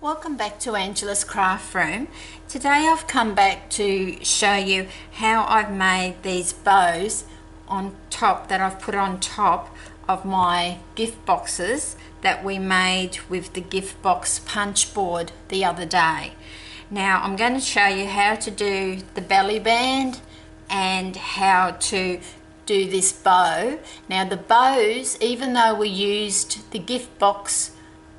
Welcome back to Angela's Craft Room. Today I've come back to show you how I've made these bows on top that I've put on top of my gift boxes that we made with the gift box punch board the other day. Now I'm going to show you how to do the belly band and how to do this bow. Now the bows, even though we used the gift box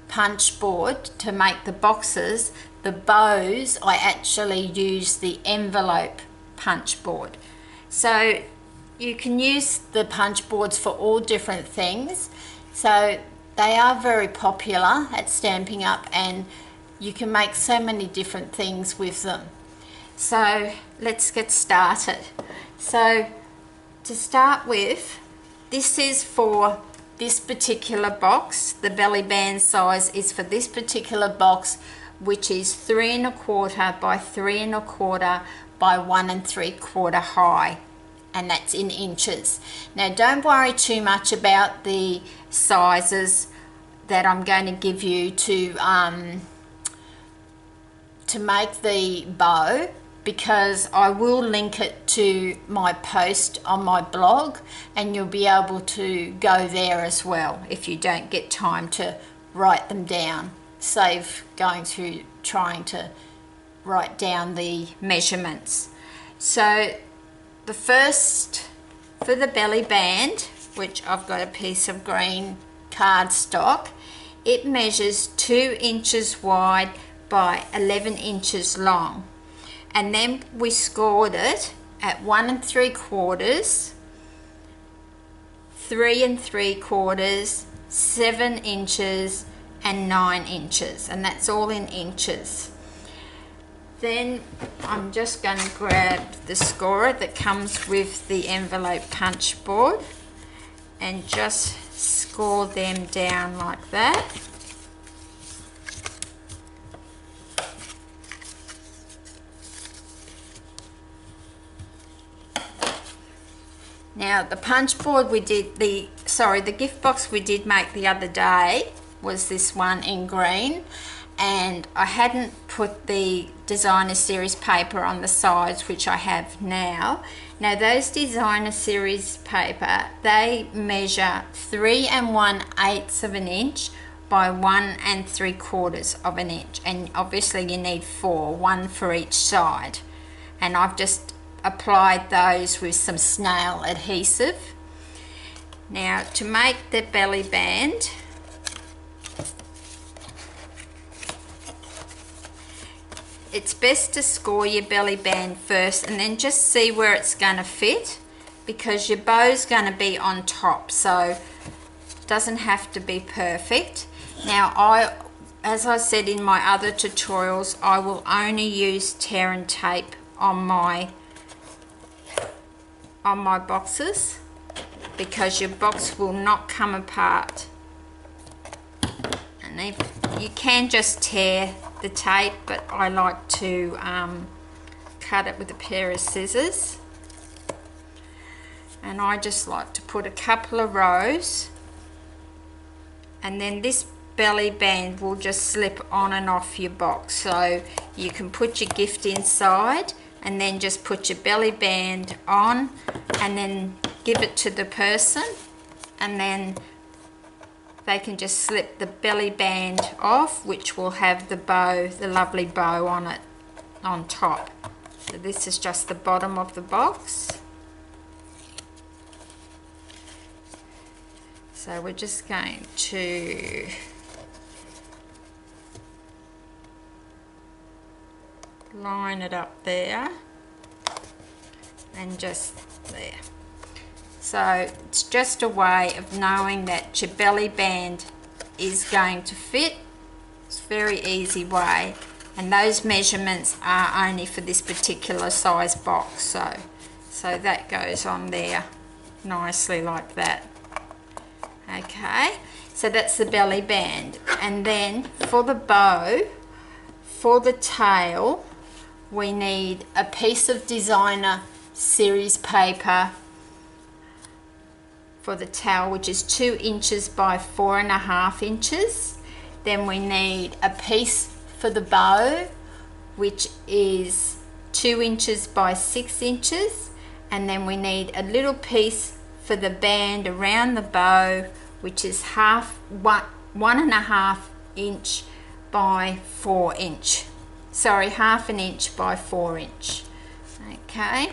punch board to make the boxes, the bows I actually use the envelope punch board. So you can use the punch boards for all different things. So they are very popular at Stampin' Up and you can make so many different things with them. So let's get started. So to start with, this is for this particular box. The belly band size is for this particular box, which is 3 1/4 by 3 1/4 by 1 3/4 high, and that's in inches. Now don't worry too much about the sizes that I'm going to give you to make the bow, because I will link it to my post on my blog and you'll be able to go there as well if you don't get time to write them down. Save going through trying to write down the measurements. So the first, for the belly band, which I've got a piece of green cardstock, it measures 2 inches wide by 11 inches long. And then we scored it at 1 3/4, 3 3/4, 7 inches and 9 inches, and that's all in inches. Then I'm just going to grab the scorer that comes with the envelope punch board and just score them down like that. Now the punch board we did, the gift box we did make the other day was this one in green, and I hadn't put the designer series paper on the sides, which I have now. Now those designer series paper, they measure 3 1/8 of an inch by 1 3/4 of an inch, and obviously you need 4, 1 for each side, and I've just applied those with some snail adhesive. Now to make the belly band, it's best to score your belly band first and then just see where it's going to fit, because your bow's going to be on top, so it doesn't have to be perfect. Now as I said in my other tutorials, I will only use tear and tape on my boxes, because your box will not come apart. And you can just tear the tape, but I like to cut it with a pair of scissors, and I just like to put a couple of rows, and then this belly band will just slip on and off your box, so you can put your gift inside and then just put your belly band on and then give it to the person, and then they can just slip the belly band off, which will have the bow, the lovely bow on it on top. So this is just the bottom of the box. So we're just going to line it up there and just there. So it's just a way of knowing that your belly band is going to fit. It's a very easy way, and those measurements are only for this particular size box, so that goes on there nicely like that. Okay, so that's the belly band. And then for the bow, for the tail, we need a piece of designer series paper for the tail, which is 2 inches by 4 1/2 inches. Then we need a piece for the bow, which is 2 inches by 6 inches, and then we need a little piece for the band around the bow, which is 1.5 inch by 4 inch. Sorry, 1/2 inch by 4 inch. Okay.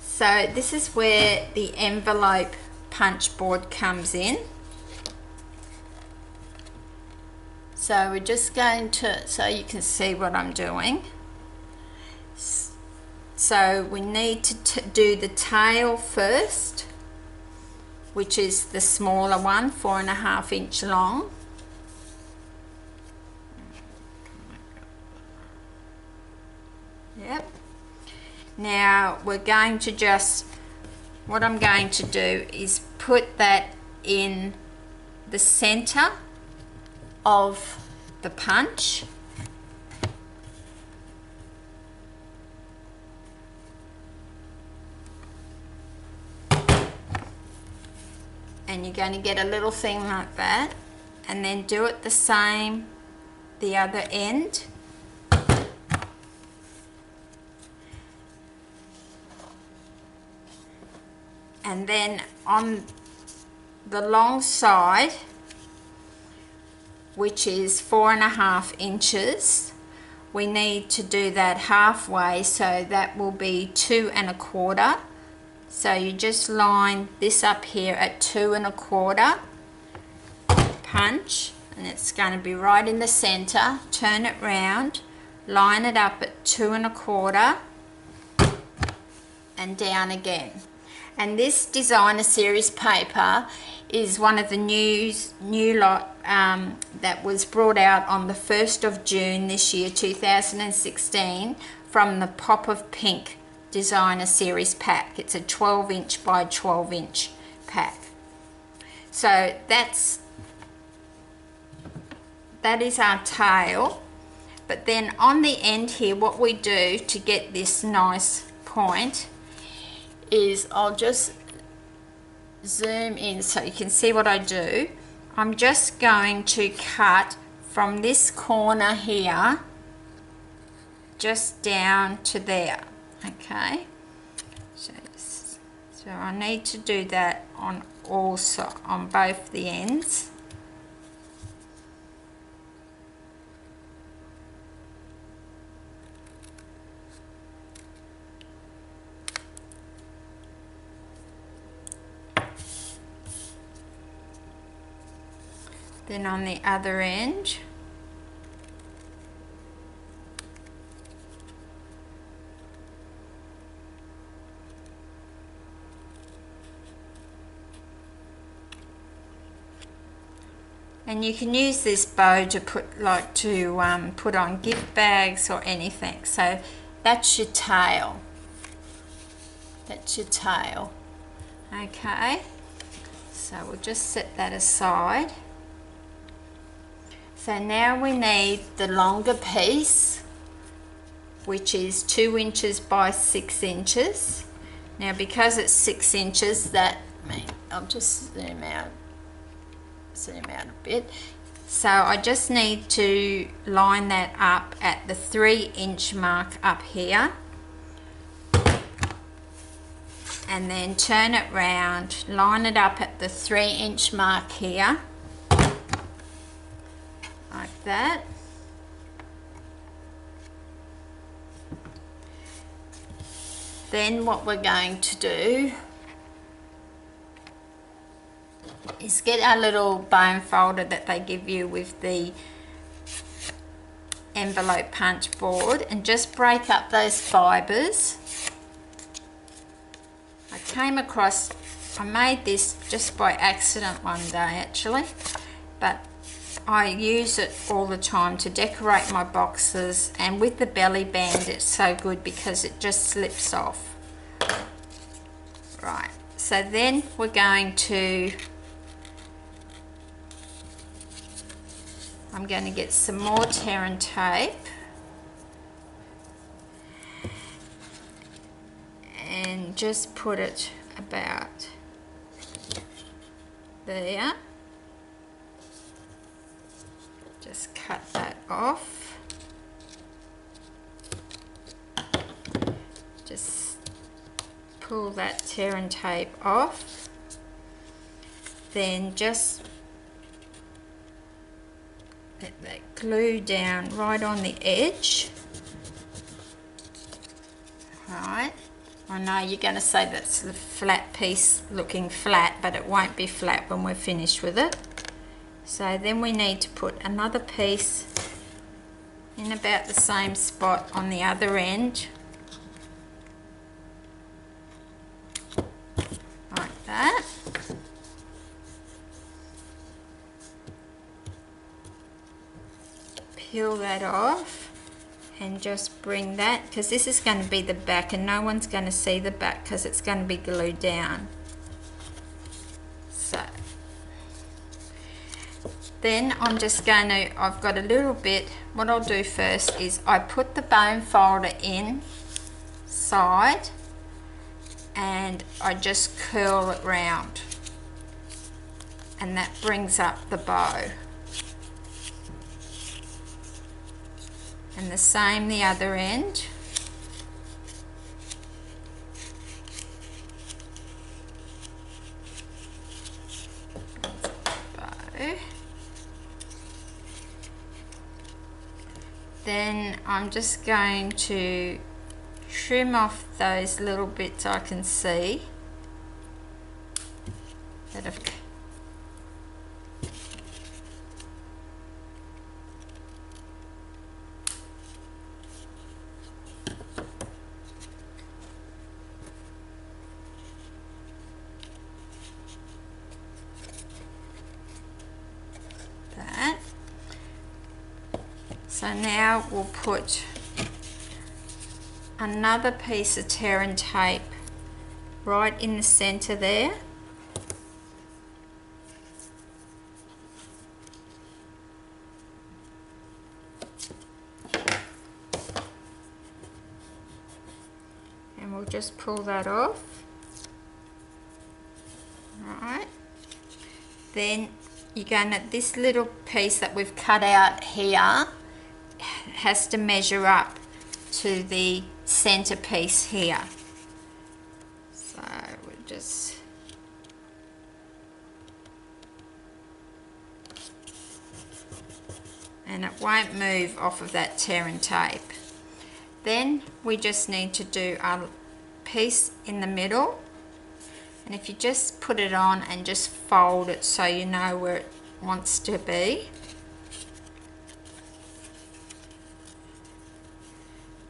So this is where the envelope punch board comes in. So we're just going to, so you can see what I'm doing. So we need to do the tail first, which is the smaller one, 4.5 inch long. Yep. Now we're going to just, what I'm going to do is put that in the center of the punch. And you're going to get a little thing like that, and then do it the same the other end. And then on the long side, which is 4.5 inches, we need to do that halfway, so that will be 2.25. So you just line this up here at 2.25, punch, and it's going to be right in the center. Turn it round, line it up at 2.25, and down again. And this designer series paper is one of the new lot that was brought out on the 1st of June this year, 2016, from the Pop of Pink designer series pack. It's a 12 inch by 12 inch pack. So that is our tail. But then on the end here, what we do to get this nice point is, I'll just zoom in so you can see what I do. I'm just going to cut from this corner here just down to there. Okay, so I need to do that on both the ends. Then on the other end, and you can use this bow to put put on gift bags or anything. So that's your tail. That's your tail. Okay, so we'll just set that aside. So now we need the longer piece, which is 2 inches by 6 inches. Now because it's 6 inches, I'll just zoom out a bit. So I just need to line that up at the 3 inch mark up here, and then turn it round, line it up at the 3 inch mark here, like that. Then what we're going to do is get our little bone folder that they give you with the envelope punch board and just break up those fibres. I made this just by accident one day actually, but I use it all the time to decorate my boxes, and with the belly band it's so good because it just slips off. Right, so then we're going to, I'm going to get some more Terran tape and just put it about there. cut that off. Just pull that tear and tape off. Then just let that glue down right on the edge. Right. I know you're going to say that's the flat piece looking flat, but it won't be flat when we're finished with it. So then we need to put another piece in about the same spot on the other end. Like that. Peel that off and just bring that, because this is going to be the back and no one's going to see the back because it's going to be glued down. So then I'm just going to, I've got a little bit, what I'll do first is I put the bone folder inside and I just curl it round, and that brings up the bow. And the same the other end. Bow. Then I'm just going to trim off those little bits I can see that have that. So now we'll put another piece of tear and tape right in the center there. And we'll just pull that off. Right. Then you're going to, this little piece that we've cut out here has to measure up to the center piece here. So we'll just and it won't move off of that tear and tape. Then we just need to do our piece in the middle, and if you just put it on and just fold it so you know where it wants to be.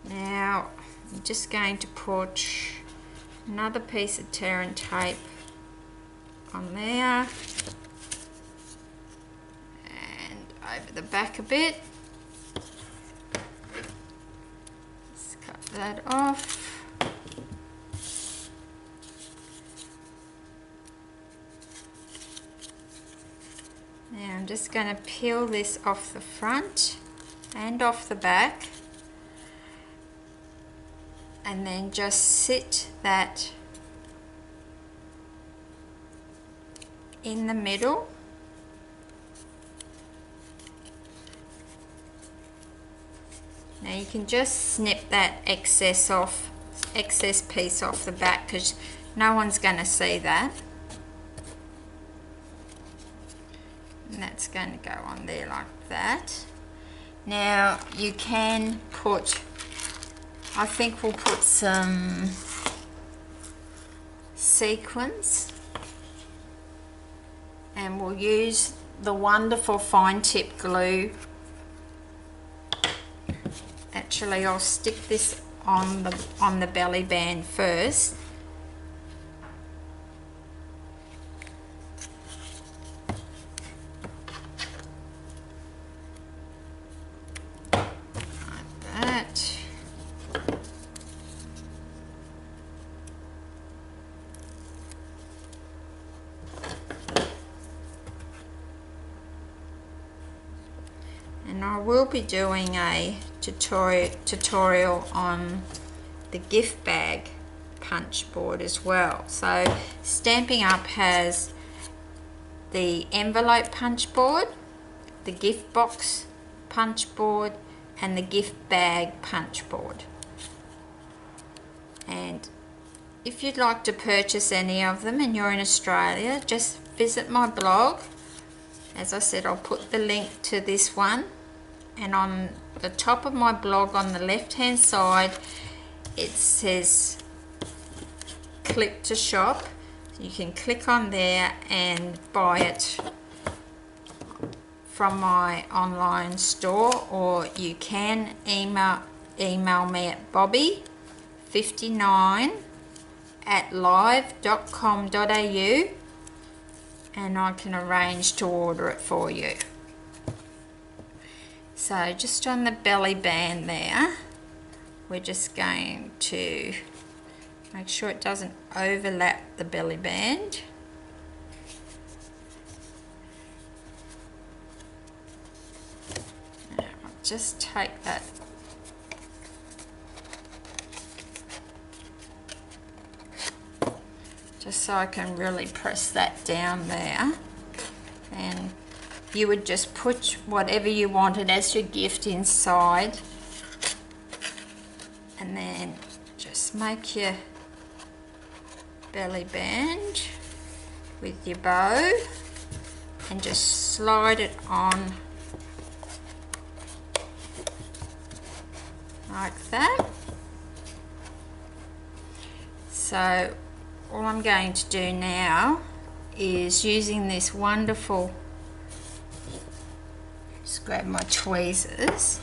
Now I'm just going to put another piece of tear and tape on there and over the back a bit. Just cut that off. Now I'm just going to peel this off the front and off the back, and then just sit that in the middle. Now you can just snip that excess piece off the back because no one's going to see that. And that's going to go on there like that. Now you can put, I think we'll put some sequins, and we'll use the wonderful fine tip glue. Actually, I'll stick this on the belly band first. And I will be doing a tutorial on the gift bag punch board as well. So Stampin' Up has the envelope punch board, the gift box punch board and the gift bag punch board. And if you'd like to purchase any of them and you're in Australia, just visit my blog. As I said, I'll put the link to this one, and on the top of my blog on the left hand side it says click to shop. You can click on there and buy it from my online store, or you can email me at bobby59@live.com.au and I can arrange to order it for you. So just on the belly band there, we're just going to make sure it doesn't overlap the belly band. Now, I'll just take that just so I can really press that down there, and you would just put whatever you wanted as your gift inside, and then just make your belly band with your bow and just slide it on like that. So all I'm going to do now is, using this wonderful, just grab my tweezers,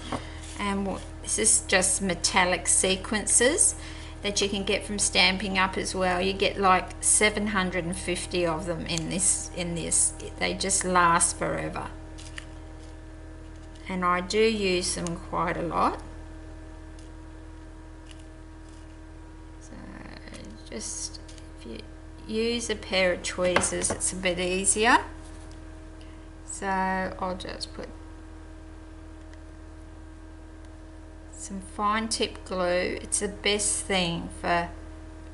and this is just metallic sequences that you can get from Stampin' Up as well. You get like 750 of them in this. They just last forever, and I do use them quite a lot. So just, if you use a pair of tweezers, it's a bit easier. So I'll just put some fine tip glue. It's the best thing for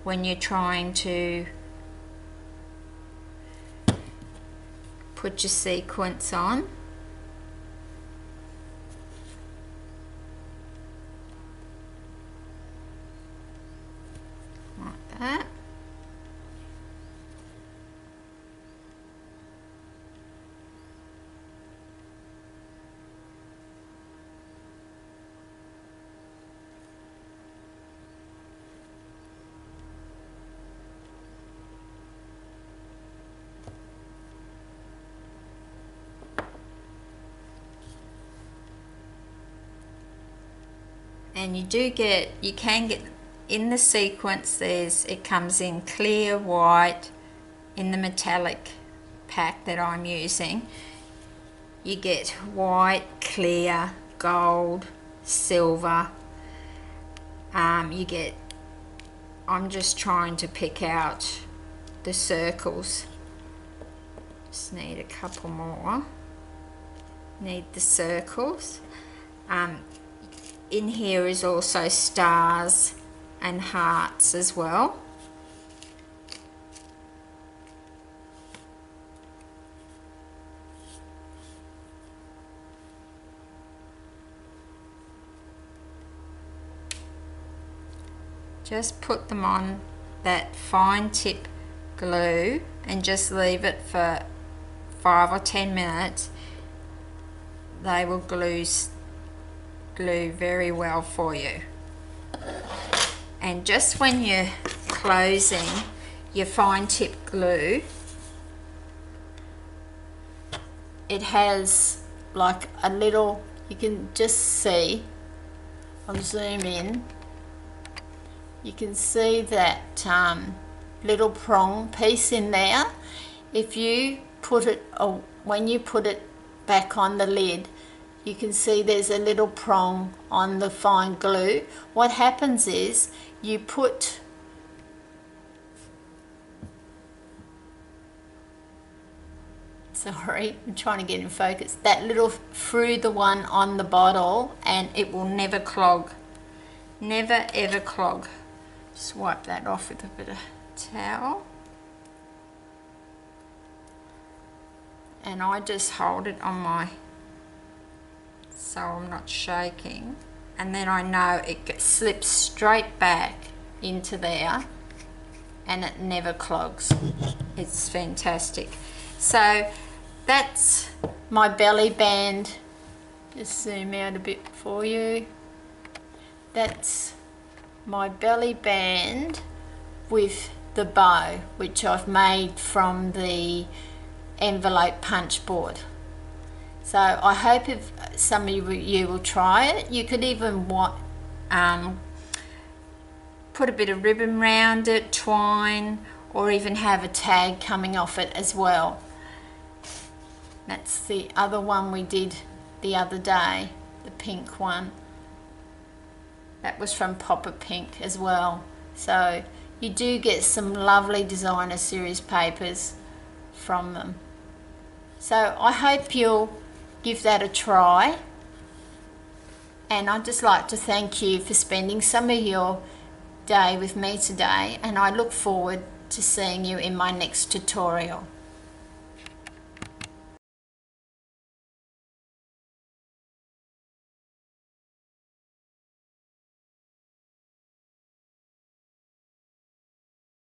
when you're trying to put your sequence on. Like that. And you can get in the sequence, it comes in clear, white. In the metallic pack that I'm using, you get white, clear, gold, silver. I'm just trying to pick out the circles. Just need a couple more. Need the circles. In here is also stars and hearts as well. Just put them on that fine tip glue and just leave it for 5 or 10 minutes. They will glue very well for you. And just when you're closing your fine tip glue, it has like a little, you can just see, I'll zoom in, you can see that little prong piece in there. If you put it, when you put it back on the lid, you can see there's a little prong on the fine glue. What happens is you put sorry, I'm trying to get in focus, that little through the one on the bottle, and it will never clog. Never ever clog. Just wipe that off with a bit of towel. And I just hold it on my so I'm not shaking, and then I know it slips straight back into there and it never clogs. It's fantastic. So that's my belly band. Just zoom out a bit for you. That's my belly band with the bow, which I've made from the envelope punch board. So I hope if some of you will try it. You could even put a bit of ribbon around it, twine, or even have a tag coming off it as well. That's the other one we did the other day, the pink one. That was from Popper Pink as well. So you do get some lovely designer series papers from them. So I hope you'll give that a try, and I'd just like to thank you for spending some of your day with me today, and I look forward to seeing you in my next tutorial.